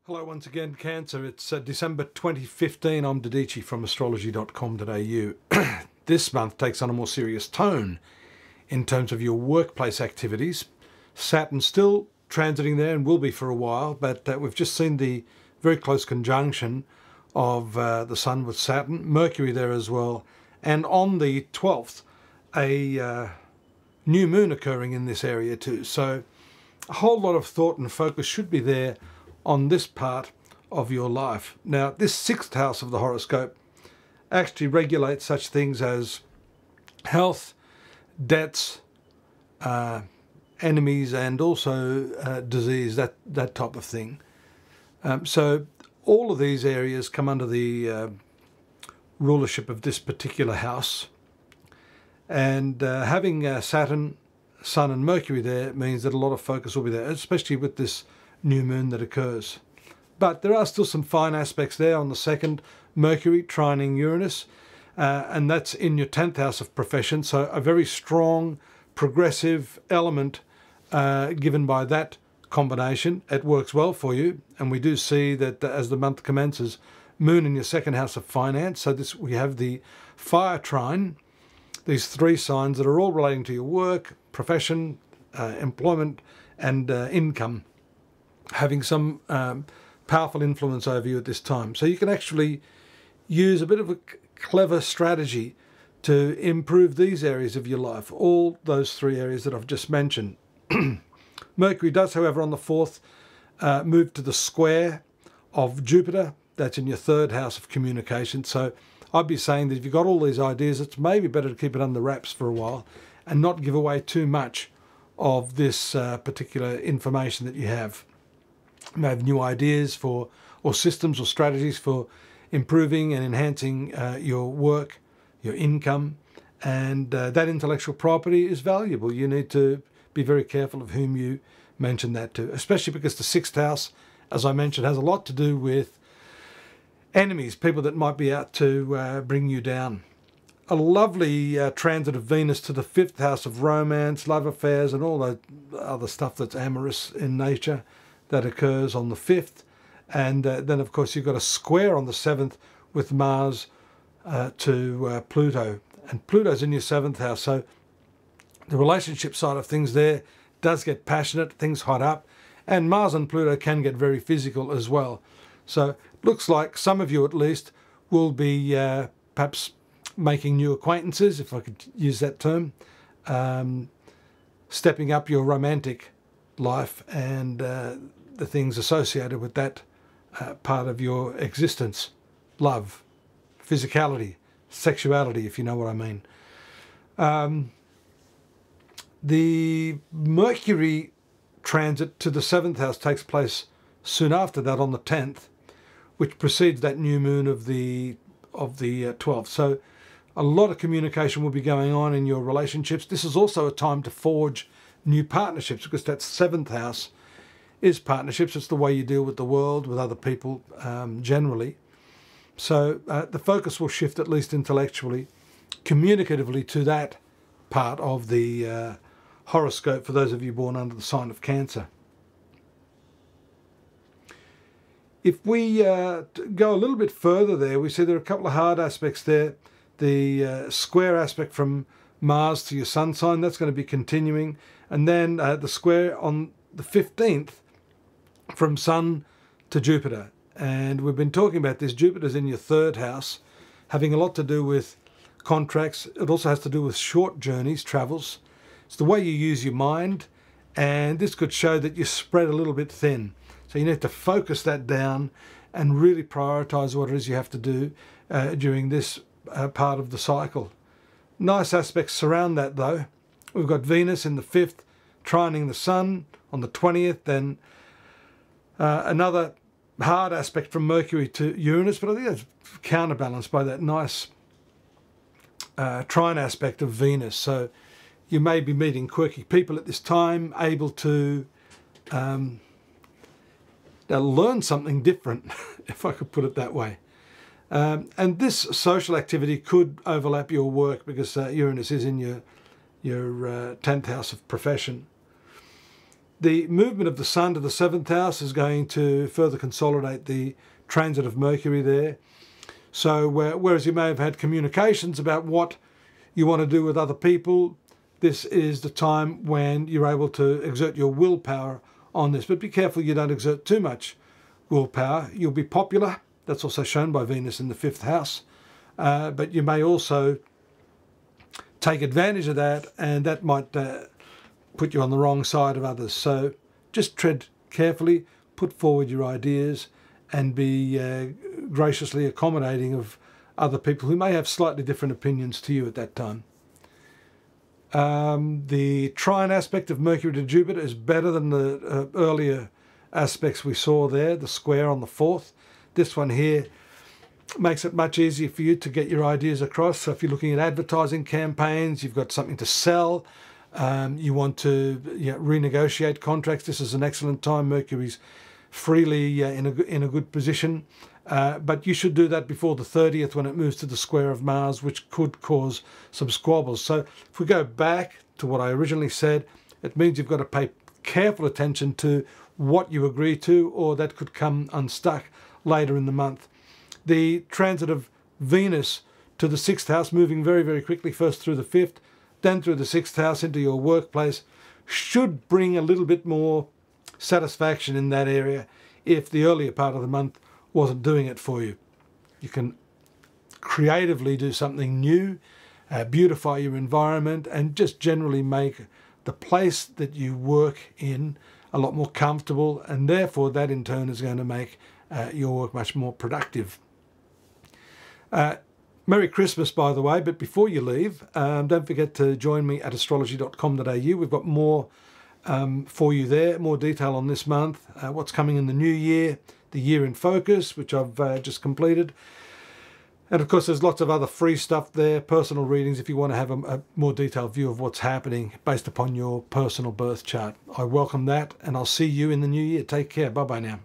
Hello once again, Cancer. It's December 2015. I'm Dadhichi from astrology.com.au. This month takes on a more serious tone in terms of your workplace activities. Saturn's still transiting there and will be for a while, but we've just seen the very close conjunction of the Sun with Saturn, Mercury there as well, and on the 12th, a new moon occurring in this area too. So a whole lot of thought and focus should be there on this part of your life. Now, this sixth house of the horoscope actually regulates such things as health, debts, enemies, and also disease, that type of thing. So all of these areas come under the rulership of this particular house. And having Saturn, Sun and Mercury there means that a lot of focus will be there, especially with this new moon that occurs. But there are still some fine aspects there on the 2nd, Mercury trining Uranus, and that's in your 10th house of profession, so a very strong progressive element given by that combination. It works well for you, and we do see that as the month commences, moon in your 2nd house of finance, so this we have the fire trine, these three signs that are all relating to your work, profession, employment and income, having some powerful influence over you at this time. So you can actually use a bit of a clever strategy to improve these areas of your life, all those three areas that I've just mentioned. Mercury does, however, on the 4th, move to the square of Jupiter. That's in your 3rd house of communication. So I'd be saying that if you've got all these ideas, it's maybe better to keep it under wraps for a while and not give away too much of this particular information that you have. You may have new ideas for, or systems or strategies for improving and enhancing your work, your income, and that intellectual property is valuable. You need to be very careful of whom you mention that to, especially because the 6th house, as I mentioned, has a lot to do with enemies, people that might be out to bring you down. A lovely transit of Venus to the 5th house of romance, love affairs, and all the other stuff that's amorous in nature. That occurs on the 5th, and then of course you've got a square on the 7th with Mars to Pluto, and Pluto's in your 7th house, so the relationship side of things there does get passionate, things hot up, and Mars and Pluto can get very physical as well. So it looks like some of you at least will be perhaps making new acquaintances, if I could use that term, stepping up your romantic life and the things associated with that part of your existence. Love, physicality, sexuality, if you know what I mean. The Mercury transit to the 7th house takes place soon after that on the 10th, which precedes that new moon of the 12th. So a lot of communication will be going on in your relationships. This is also a time to forge new partnerships, because that 7th house is partnerships. It's the way you deal with the world, with other people generally. So the focus will shift, at least intellectually, communicatively, to that part of the horoscope for those of you born under the sign of Cancer. If we go a little bit further there, we see there are a couple of hard aspects there. The square aspect from Mars to your sun sign, that's going to be continuing. And then the square on the 15th from Sun to Jupiter. And we've been talking about this. Jupiter's in your 3rd house, having a lot to do with contracts. It also has to do with short journeys, travels. It's the way you use your mind. And this could show that you're spread a little bit thin. So you need to focus that down and really prioritize what it is you have to do during this part of the cycle. Nice aspects surround that though. We've got Venus in the 5th trining the Sun on the 20th, then another hard aspect from Mercury to Uranus, but I think that's counterbalanced by that nice trine aspect of Venus. So you may be meeting quirky people at this time, able to learn something different, if I could put it that way. And this social activity could overlap your work, because Uranus is in your 10th house of profession. The movement of the Sun to the 7th house is going to further consolidate the transit of Mercury there. So whereas you may have had communications about what you want to do with other people, this is the time when you're able to exert your willpower on this. But be careful you don't exert too much willpower. You'll be popular. That's also shown by Venus in the 5th house. But you may also take advantage of that, and that might put you on the wrong side of others. So just tread carefully, put forward your ideas, and be graciously accommodating of other people who may have slightly different opinions to you at that time. The trine aspect of Mercury to Jupiter is better than the earlier aspects we saw there, the square on the 4th. This one here makes it much easier for you to get your ideas across. So if you're looking at advertising campaigns, you've got something to sell, you want to renegotiate contracts, this is an excellent time. Mercury's freely in a good position, but you should do that before the 30th when it moves to the square of Mars, which could cause some squabbles. So if we go back to what I originally said, it means you've got to pay careful attention to what you agree to, or that could come unstuck later in the month. The transit of Venus to the 6th house, moving very, very quickly, first through the 5th, then through the 6th house into your workplace, should bring a little bit more satisfaction in that area if the earlier part of the month wasn't doing it for you. You can creatively do something new, beautify your environment, and just generally make the place that you work in a lot more comfortable, and therefore that in turn is going to make your work much more productive. Merry Christmas, by the way, but before you leave, don't forget to join me at astrology.com.au. We've got more for you there, more detail on this month, what's coming in the new year, the year in focus, which I've just completed. And of course, there's lots of other free stuff there, personal readings, if you want to have a more detailed view of what's happening based upon your personal birth chart. I welcome that, and I'll see you in the new year. Take care. Bye-bye now.